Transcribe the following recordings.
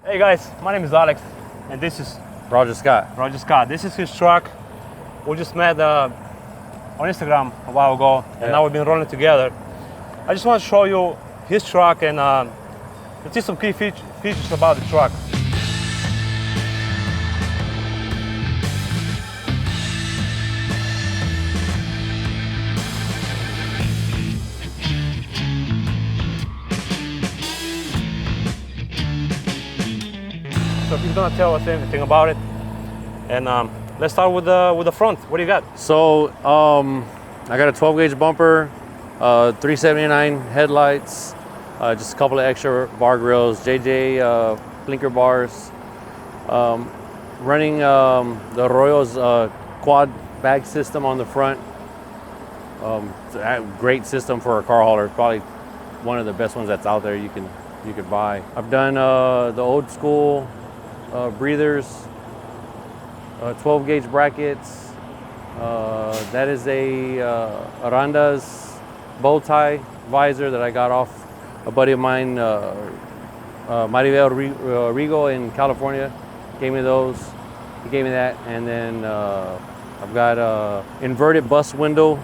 Hey guys, my name is Alex, and this is Roger Scott. Roger Scott. This is his truck. We just met on Instagram a while ago, and now we've been rolling together. I just want to show you his truck and let's see some key features about the truck. So he's gonna tell us everything about it, and let's start with the front. What do you got? So I got a 12 gauge bumper, 379 headlights, just a couple of extra bar grills, JJ blinker bars, running the Arroyo's quad bag system on the front. It's a great system for a car hauler, probably one of the best ones that's out there you could buy. I've done the old school breathers, 12 gauge brackets. That is a Aranda's bow tie visor that I got off a buddy of mine, Maribel Rigo in California. Gave me those. He gave me that, and then I've got a inverted bus window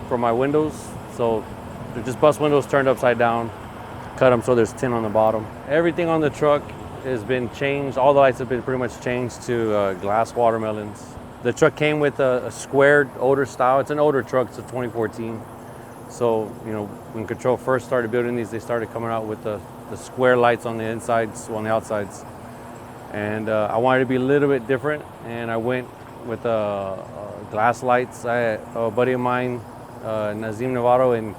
for my windows. So they're just bus windows turned upside down. Cut them so there's tin on the bottom. Everything on the truck has been changed. All the lights have been pretty much changed to glass watermelons. The truck came with a squared odor style. It's an odor truck. It's a 2014. So, you know, when Control first started building these, they started coming out with the square lights on the insides, on the outsides. And I wanted to be a little bit different, and I went with glass lights. A buddy of mine, Nazim Navarro in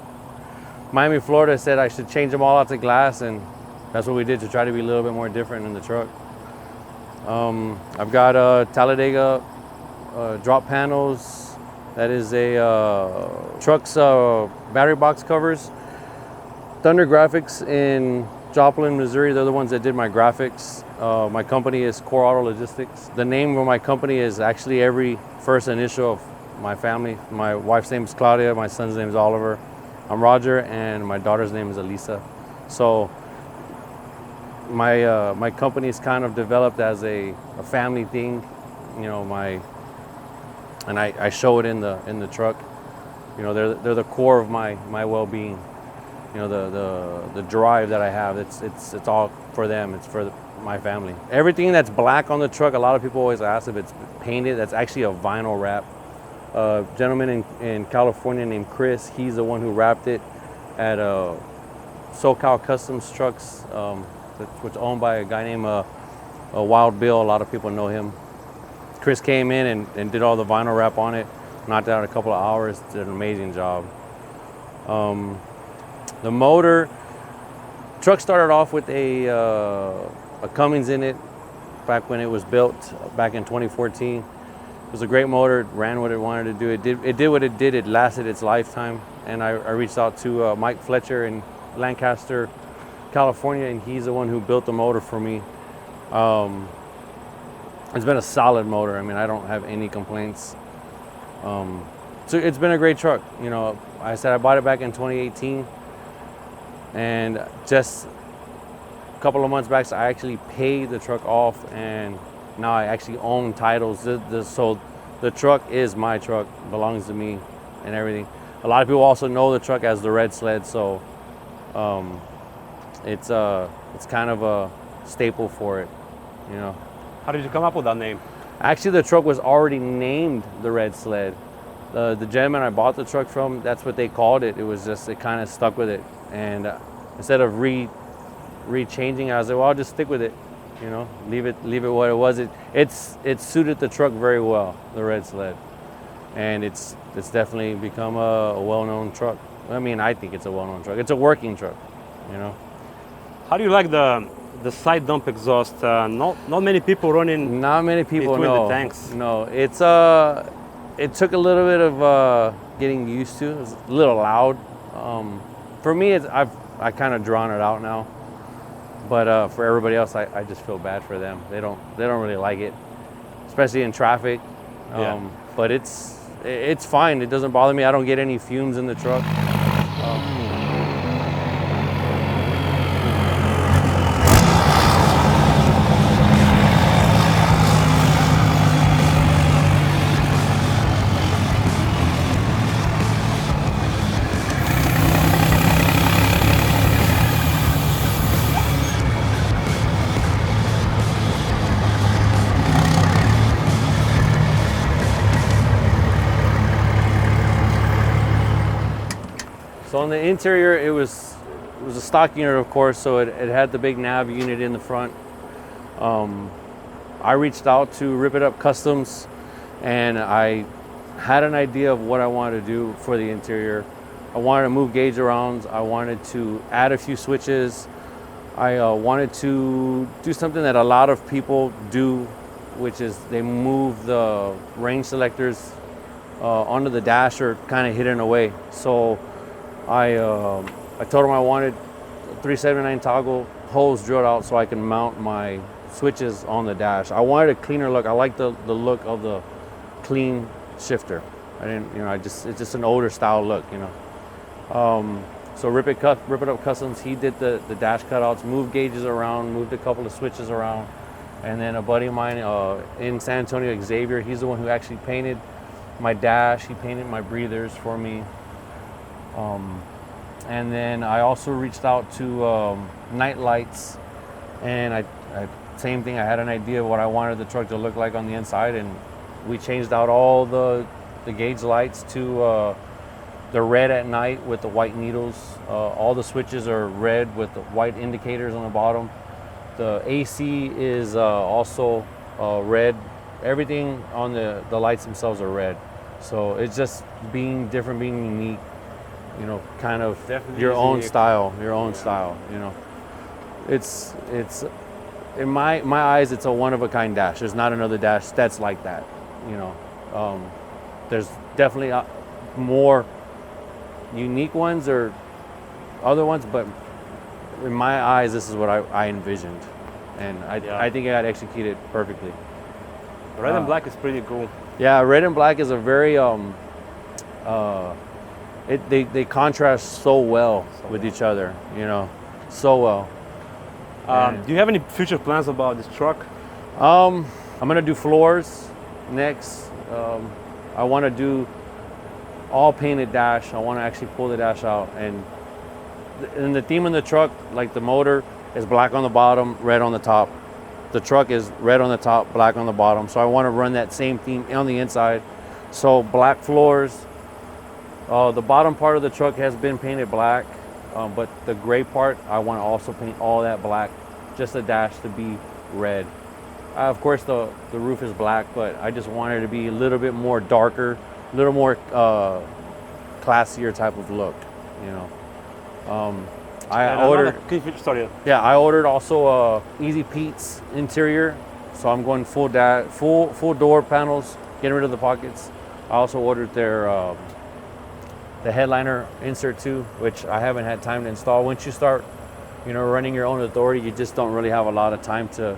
Miami, Florida, said I should change them all out to glass, and that's what we did to try to be a little bit more different in the truck. I've got Talladega drop panels. That is a truck's battery box covers. Thunder Graphics in Joplin, Missouri. They're the ones that did my graphics. My company is Core Auto Logistics. The name of my company is actually every first initial of my family. My wife's name is Claudia. My son's name is Oliver. I'm Roger, and my daughter's name is Elisa. So my company is kind of developed as a family thing, you know. And I show it in the truck. You know, they're the core of my well-being. You know, the drive that I have. It's all for them. It's for my family. Everything that's black on the truck, a lot of people always ask if it's painted. That's actually a vinyl wrap. A gentleman in California named Chris, he's the one who wrapped it at SoCal Customs Trucks, which is owned by a guy named Wild Bill. A lot of people know him. Chris came in and did all the vinyl wrap on it, knocked out in a couple of hours, did an amazing job. The motor, truck started off with a Cummins in it back when it was built back in 2014. It was a great motor. It ran what it wanted to do. It did what it did. It lasted its lifetime. And I reached out to Mike Fletcher in Lancaster, California, and he's the one who built the motor for me. It's been a solid motor. I mean, I don't have any complaints. So it's been a great truck. You know, I said I bought it back in 2018, and just a couple of months back, so I actually paid the truck off, and now I actually own titles. So the truck is my truck, belongs to me and everything. A lot of people also know the truck as the Red Sled, so it's kind of a staple for it, you know. How did you come up with that name? Actually, the truck was already named the Red Sled. The gentleman I bought the truck from, that's what they called it. It was just, it kind of stuck with it. And instead of re-changing, I was like, well, I'll just stick with it. You know, leave it what it was. It suited the truck very well, the Red Sled. And it's definitely become a well-known truck. I mean, I think it's a well-known truck. It's a working truck, you know. How do you like the side dump exhaust? Not many people running. Not many people between know. The tanks. No, it took a little bit of getting used to. It's a little loud. For me, I kind of drawn it out now. But for everybody else, I just feel bad for them. They don't really like it, especially in traffic. But it's fine. It doesn't bother me. I don't get any fumes in the truck. on the interior, it was a stock unit, of course, so it had the big nav unit in the front. I reached out to Rip It Up Customs, and I had an idea of what I wanted to do for the interior. I wanted to move gauge around. I wanted to add a few switches. I wanted to do something that a lot of people do, which is they move the range selectors onto the dash or kind of hidden away. So I told them I wanted a 379 toggle holes drilled out so I can mount my switches on the dash. I wanted a cleaner look. I like the look of the clean shifter. I didn't, it's just an older style look, So Rip It Up Customs, he did the dash cutouts, moved gauges around, moved a couple of switches around. And then a buddy of mine in San Antonio, Xavier, he's the one who actually painted my dash. He painted my breathers for me. And then I also reached out to Night Lights, and I same thing. I had an idea of what I wanted the truck to look like on the inside, and we changed out all the gauge lights to the red at night with the white needles. All the switches are red with the white indicators on the bottom. The AC is also red. Everything on the lights themselves are red. So it's just being different, being unique, kind of Definitely your own unique. style, It's in my eyes, it's a one-of-a-kind dash. There's not another dash that's like that, There's definitely more unique ones or other ones, but in my eyes, this is what I envisioned, and I think I got executed perfectly. Red and black is pretty cool. Yeah, red and black is a very they contrast so well with each other, so well. Do you have any future plans about this truck? I'm gonna do floors next. I want to do all painted dash. I want to actually pull the dash out, and the theme in the truck, like the motor is black on the bottom, red on the top. The truck is red on the top, black on the bottom. So I want to run that same theme on the inside. So black floors. The bottom part of the truck has been painted black, but the gray part, I want to also paint all that black, just the dash to be red. Of course, the roof is black, but I just wanted it to be a little bit more darker, a little more classier type of look, I ordered. Sorry. Yeah, I ordered also Easy Pete's interior, so I'm going full door panels, getting rid of the pockets. I also ordered their the headliner insert too, which I haven't had time to install. Once you start, running your own authority, you just don't really have a lot of time to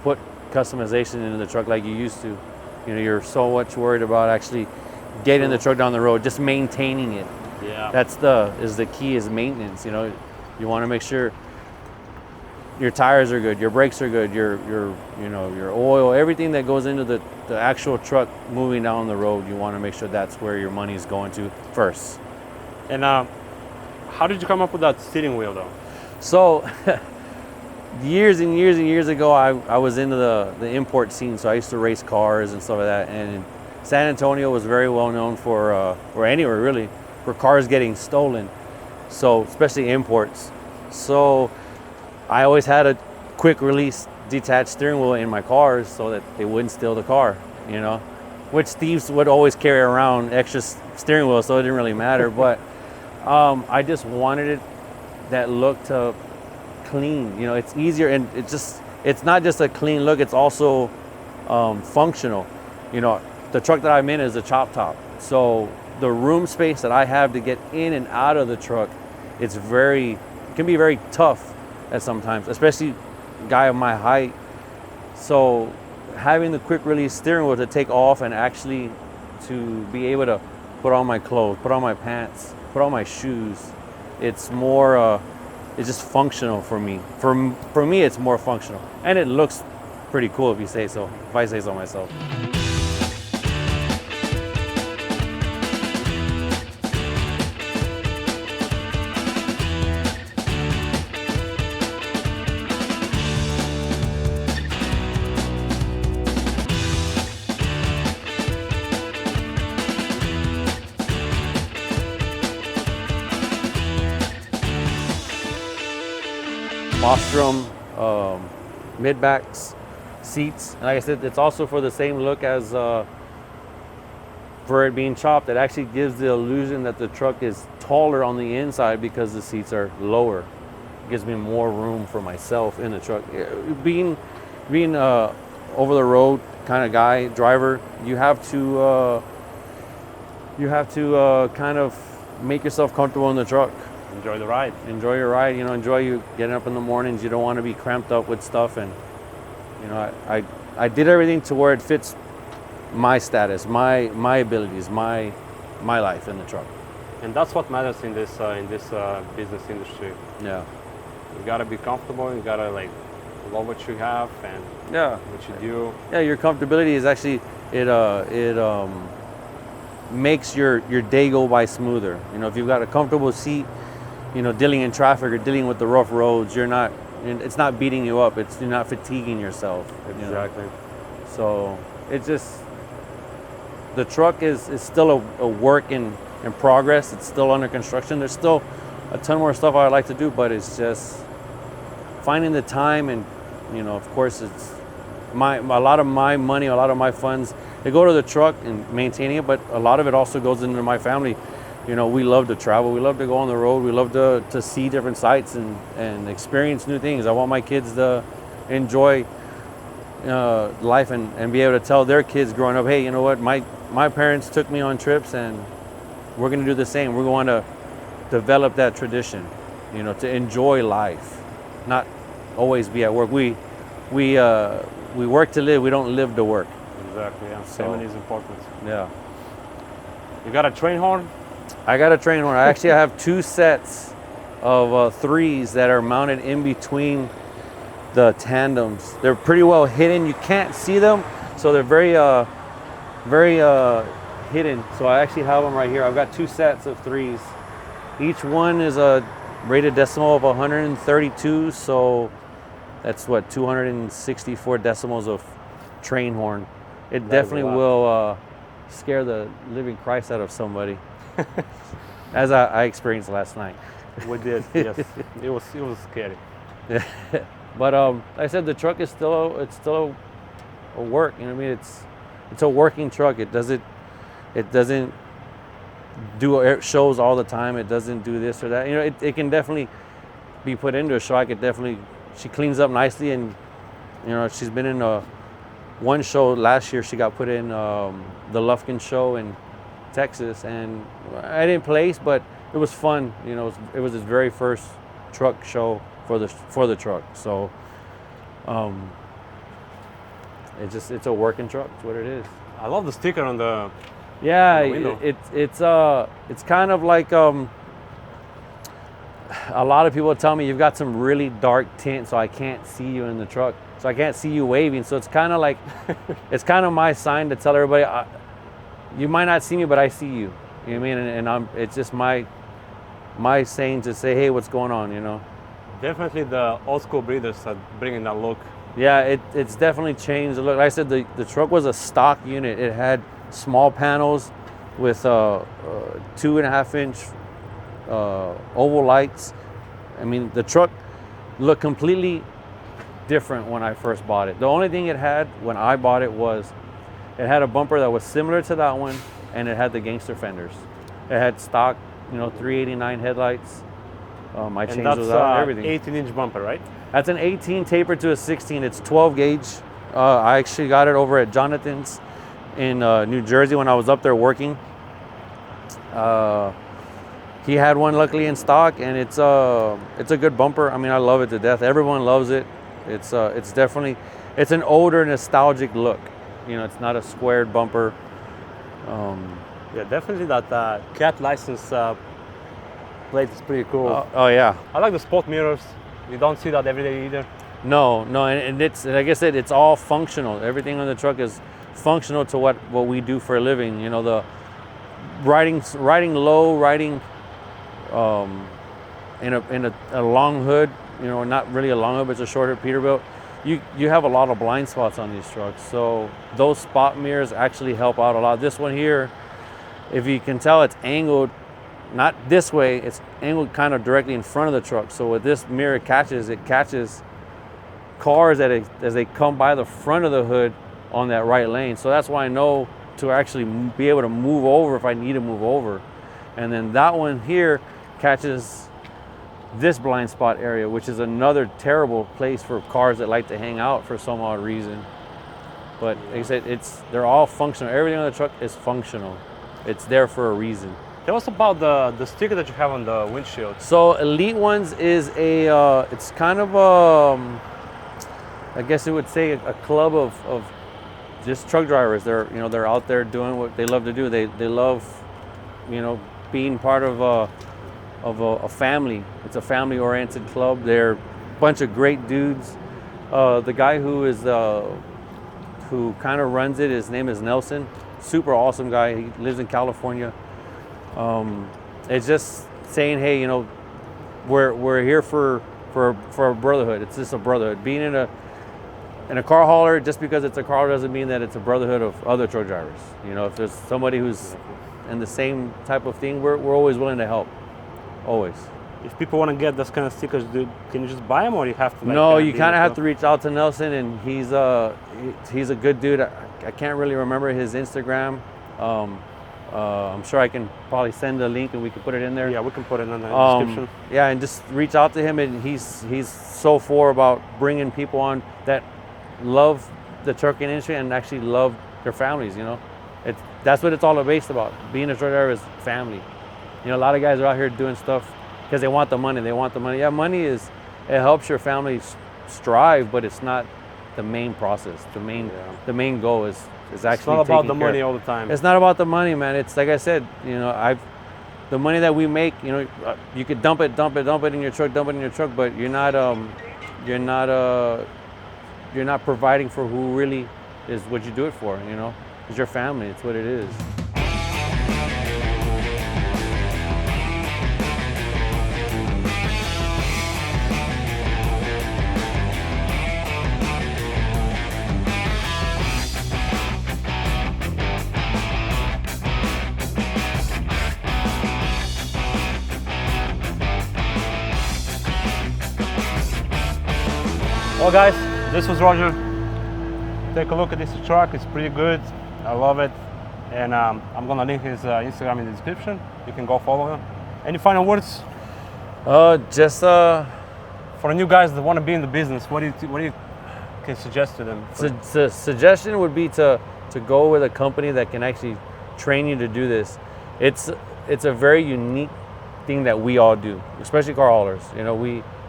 put customization into the truck like you used to. You're so much worried about actually getting the truck down the road, just maintaining it. Yeah. That's the key is maintenance. You want to make sure your tires are good, your brakes are good, your oil, everything that goes into the actual truck moving down the road. You want to make sure that's where your money is going to first. And how did you come up with that steering wheel, though? So years and years and years ago, I was into the import scene, so I used to race cars and stuff like that. And San Antonio was very well known for, or anywhere really, for cars getting stolen. So especially imports. So I always had a quick release detached steering wheel in my cars so that they wouldn't steal the car, which thieves would always carry around extra steering wheels, so it didn't really matter. But I just wanted that look to clean. It's easier, and it's not just a clean look, it's also functional. The truck that I'm in is a chop top, so the room space that I have to get in and out of the truck, it can be very tough at sometimes, especially a guy of my height. So having the quick release steering wheel to take off and actually to be able to put on my clothes, put on my pants, put on my shoes, it's more it's just functional for me. For me, it's more functional, and it looks pretty cool if I say so myself. Ostrom mid-backs seats. And like I said, it's also for the same look as for it being chopped. It actually gives the illusion that the truck is taller on the inside because the seats are lower. It gives me more room for myself in the truck. Being over the road kind of guy, driver, you have to kind of make yourself comfortable in the truck. Enjoy the ride. Enjoy your ride. You know, enjoy you getting up in the mornings. You don't want to be cramped up with stuff. And you know, I did everything to where it fits my status, my abilities, my life in the truck. And that's what matters in this business industry. Yeah. You gotta be comfortable. You gotta like love what you have and what you do. Yeah, your comfortability is actually it makes your day go by smoother. You know, if you've got a comfortable seat, you know, dealing in traffic or dealing with the rough roads, it's not beating you up. You're not fatiguing yourself. Exactly. You know? So it's just, the truck is still a work in progress. It's still under construction. There's still a ton more stuff I'd like to do, but it's just finding the time. And you know, of course, it's a lot of my money, a lot of my funds, they go to the truck and maintaining it, but a lot of it also goes into my family. You know, we love to travel, we love to go on the road, we love to see different sights and experience new things. I want my kids to enjoy life and be able to tell their kids growing up, hey, you know what, my parents took me on trips and we're going to do the same. We're going to develop that tradition, you know, to enjoy life, not always be at work. We work to live, we don't live to work. Exactly, yeah. Family is important. Yeah. You got a train horn? I got a train horn. I actually have two sets of threes that are mounted in between the tandems. They're pretty well hidden. You can't see them, so they're very hidden. So I actually have them right here. I've got two sets of threes. Each one is a rated decimal of 132, so that's what, 264 decimals of train horn. It definitely will scare the living Christ out of somebody, as I experienced last night. We did, yes. It was scary. But like I said, the truck is still a work. You know what I mean? It's a working truck. It doesn't do shows all the time. It doesn't do this or that. You know, it can definitely be put into a show. She cleans up nicely, and you know, she's been in one show last year. She got put in the Lufkin show in Texas, and I didn't place, but it was fun. You know, it was his very first truck show for the truck. So it's a working truck. It's what it is. I love the sticker on the window. It's kind of like a lot of people tell me you've got some really dark tint, so I can't see you in the truck. So I can't see you waving. So it's kind of like, it's kind of my sign to tell everybody, you might not see me, but I see you. You know what I mean? And it's just my saying to say, hey, what's going on, you know? Definitely the old school breeders are bringing that look. Yeah, it's definitely changed the look. Like I said, the truck was a stock unit. It had small panels with 2.5 inch oval lights. I mean, the truck looked completely different when I first bought it. The only thing it had when I bought it was it had a bumper that was similar to that one, and it had the gangster fenders. It had stock, you know, 389 headlights. I changed those out and everything. 18-inch bumper, right? That's an 18 tapered to a 16. It's 12 gauge. I actually got it over at Jonathan's in New Jersey when I was up there working. He had one luckily in stock, and it's a good bumper. I mean, I love it to death. Everyone loves it. It's definitely, it's an older nostalgic look. You know, it's not a squared bumper. Yeah, definitely that cat license plate is pretty cool. Oh yeah. I like the spot mirrors. You don't see that every day either. No, and it's, like I said, it's all functional. Everything on the truck is functional to what we do for a living. You know, the riding low, riding in a long hood. You know, not really a long hood, but it's a shorter Peterbilt. You have a lot of blind spots on these trucks, so those spot mirrors actually help out a lot. This one here, if you can tell, it's angled not this way, it's angled kind of directly in front of the truck. So what this mirror catches, it catches cars as they come by the front of the hood on that right lane. So that's why I know to actually be able to move over if I need to move over. And then that one here catches this blind spot area, which is another terrible place for cars that like to hang out for some odd reason. But like I said, they're all functional. Everything on the truck is functional. It's there for a reason. Tell us about the sticker that you have on the windshield. So Elite Ones is it's kind of I guess it would say a club of just truck drivers. They're out there doing what they love to do. They love, being part of a family. It's a family-oriented club. They're a bunch of great dudes. The guy who kind of runs it, his name is Nelson. Super awesome guy. He lives in California. It's just saying, hey, we're here for a brotherhood. It's just a brotherhood. Being in a car hauler, just because it's a car hauler doesn't mean that it's a brotherhood of other truck drivers. If there's somebody who's in the same type of thing, we're always willing to help. Always. If people want to get those kind of stickers, can you just buy them, or you have to? No, you kind of have to reach out to Nelson, and he's a good dude. I can't really remember his Instagram. I'm sure I can probably send a link and we can put it in there. Yeah, we can put it in the description. Yeah, and just reach out to him, and he's so for about bringing people on that love the trucking industry and actually love their families. That's what it's all based about. Being a truck driver is family. A lot of guys are out here doing stuff because they want the money. Yeah, money it helps your family strive, but it's not the main process. The main goal is actually. It's not about the money all the time. It's not about the money, man. It's like I said, the money that we make, you could dump it in your truck, but you're not providing for who really is what you do it for. It's your family. It's what it is. Well, guys, this was Roger. Take a look at this truck. It's pretty good. I love it. And I'm gonna link his Instagram in the description. You can go follow him. Any final words? Just for new guys that want to be in the business, what do you can suggest to them? The suggestion would be to go with a company that can actually train you to do this. It's a very unique thing that we all do, especially car haulers.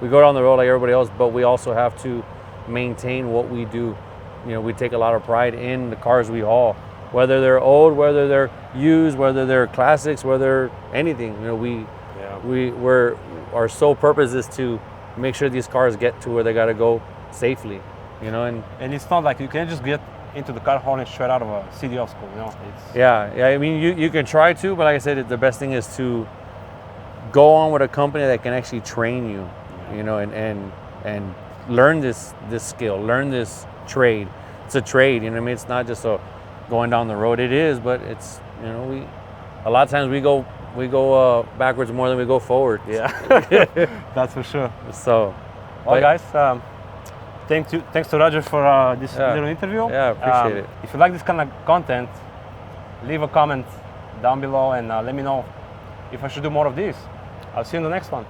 We go down the road like everybody else, but we also have to maintain what we do. We take a lot of pride in the cars we haul, whether they're old, whether they're used, whether they're classics, whether anything. Our sole purpose is to make sure these cars get to where they got to go safely. And it's not like you can just get into the car hauling straight out of a CDL school. I mean, you can try to, but like I said, the best thing is to go on with a company that can actually train you. And learn this skill, learn this trade. It's a trade, It's not just going down the road. It is, but it's, a lot of times we go backwards more than we go forward. Yeah, that's for sure. So, well, guys, thanks to Roger for this little interview. Yeah, appreciate it. If you like this kind of content, leave a comment down below and let me know if I should do more of these. I'll see you in the next one.